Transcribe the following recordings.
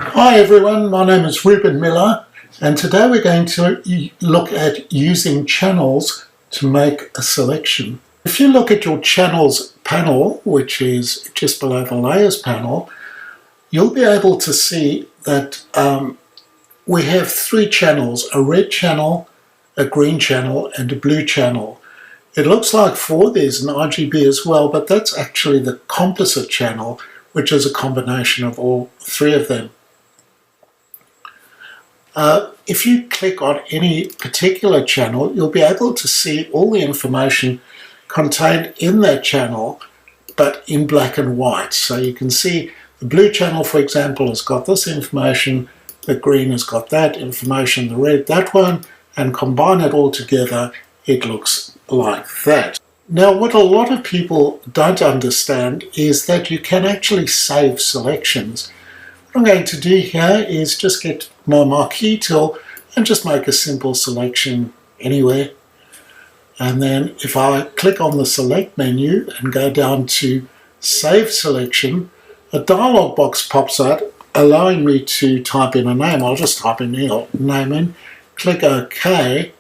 Hi everyone, my name is Ruben Miller and today we're going to look at using channels to make a selection. If you look at your channels panel, which is just below the layers panel, you'll be able to see that we have three channels, a red channel, a green channel and a blue channel. It looks like four, there's an RGB as well, but that's actually the composite channel, which is a combination of all three of them. If you click on any particular channel, you'll be able to see all the information contained in that channel, but in black and white. So you can see the blue channel, for example, has got this information, the green has got that information, the red that one, and combine it all together, it looks like that. Now, what a lot of people don't understand is that you can actually save selections. What I'm going to do here is just get my marquee tool and just make a simple selection anywhere. And then if I click on the select menu and go down to save selection, a dialog box pops out allowing me to type in a name. I'll just type in the name in, click OK,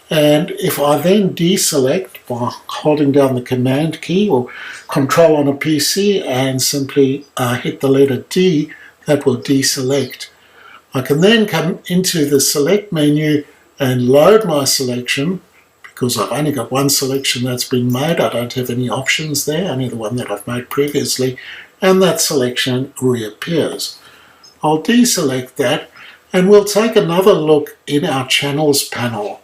and if I then deselect by holding down the command key or control on a PC and simply hit the letter D, that will deselect. I can then come into the select menu and load my selection because I've only got one selection that's been made. I don't have any options there, only the one that I've made previously, and that selection reappears. I'll deselect that and we'll take another look in our channels panel,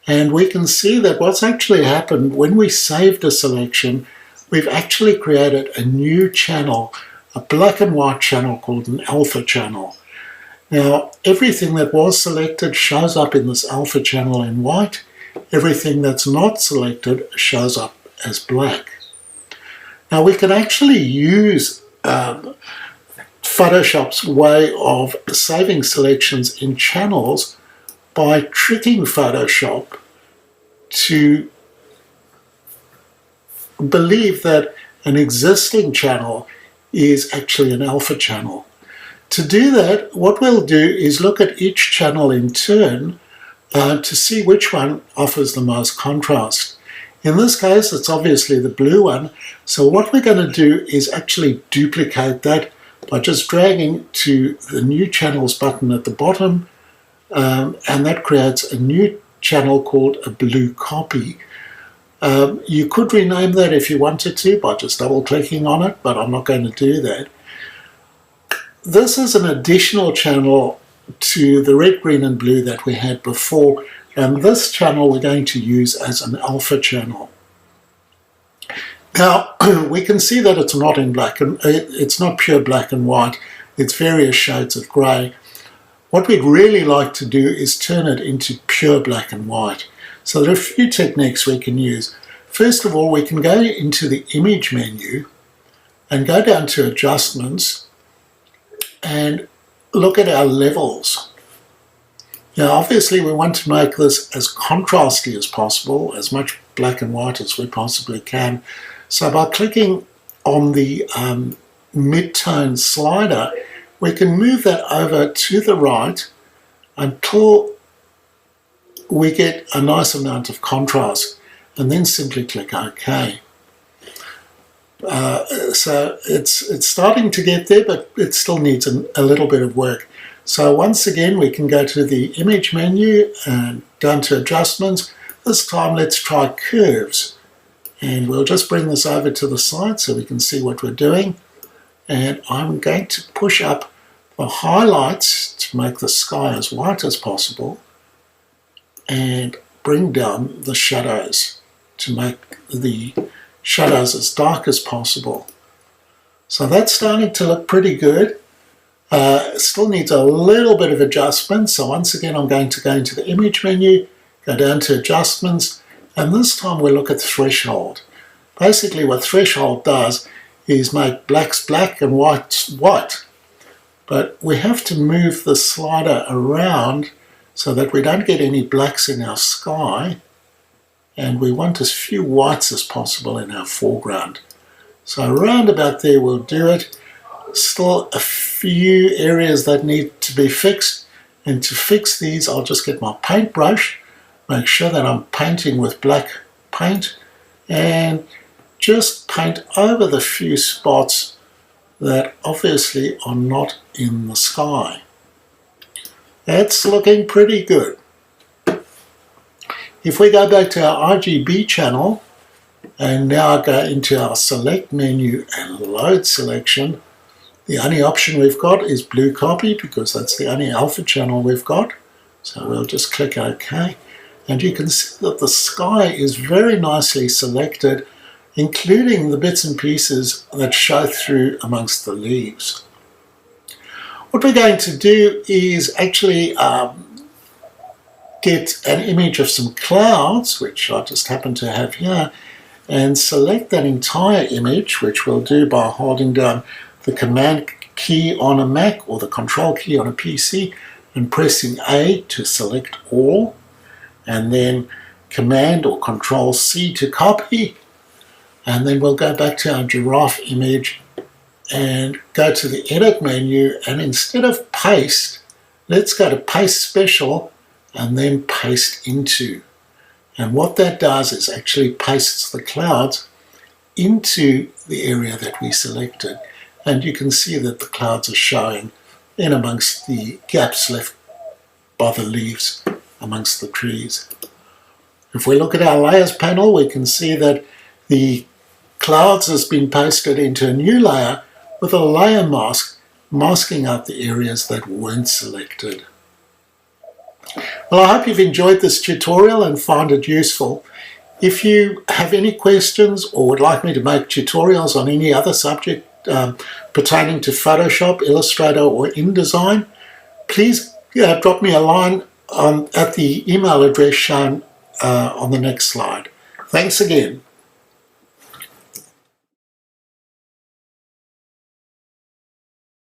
and we can see that what's actually happened when we saved a selection, we've actually created a new channel, a black and white channel called an alpha channel. Now, everything that was selected shows up in this alpha channel in white. Everything that's not selected shows up as black. Now, we can actually use Photoshop's way of saving selections in channels by tricking Photoshop to believe that an existing channel is actually an alpha channel. To do that, what we'll do is look at each channel in turn to see which one offers the most contrast. In this case, it's obviously the blue one, so what we're going to do is actually duplicate that by just dragging to the new channels button at the bottom, and that creates a new channel called a blue copy. You could rename that if you wanted to by just double clicking on it, but I'm not going to do that. This is an additional channel to the red, green and blue that we had before, and this channel we're going to use as an alpha channel. Now we can see that it's not in black and it's not pure black and white, it's various shades of grey. What we'd really like to do is turn it into pure black and white. So there are a few techniques we can use. First of all, we can go into the image menu and go down to adjustments and look at our levels. Now obviously we want to make this as contrasty as possible, as much black and white as we possibly can. So by clicking on the mid-tone slider, we can move that over to the right until we get a nice amount of contrast, and then simply click OK. So it's starting to get there, but it still needs a little bit of work. So once again, we can go to the image menu and down to adjustments. This time let's try curves, and we'll just bring this over to the side so we can see what we're doing. And I'm going to push up the highlights to make the sky as white as possible, and bring down the shadows to make the shadows as dark as possible. So that's starting to look pretty good. Still needs a little bit of adjustment. So once again, I'm going to go into the image menu, go down to adjustments, and this time we'll look at threshold. Basically what threshold does is make blacks black and whites white. But we have to move the slider around so that we don't get any blacks in our sky, and we want as few whites as possible in our foreground. So around about there we'll do it. still a few areas that need to be fixed, and to fix these I'll just get my paintbrush, make sure that I'm painting with black paint, and just paint over the few spots that obviously are not in the sky. That's looking pretty good. If we go back to our RGB channel and now go into our select menu and load selection, the only option we've got is blue copy because that's the only alpha channel we've got. So we'll just click OK, and you can see that the sky is very nicely selected, including the bits and pieces that show through amongst the leaves. What we're going to do is actually get an image of some clouds, which I just happen to have here, and select that entire image, which we'll do by holding down the Command key on a Mac or the Control key on a PC and pressing A to select all, and then Command or Control C to copy, and then we'll go back to our giraffe image and go to the Edit menu, and instead of Paste, let's go to Paste Special and then Paste Into. And what that does is actually pastes the clouds into the area that we selected. And you can see that the clouds are showing in amongst the gaps left by the leaves amongst the trees. If we look at our layers panel, we can see that the clouds has been pasted into a new layer with a layer mask masking out the areas that weren't selected. Well, I hope you've enjoyed this tutorial and found it useful. If you have any questions or would like me to make tutorials on any other subject pertaining to Photoshop, Illustrator or InDesign, please drop me a line at the email address shown on the next slide. Thanks again.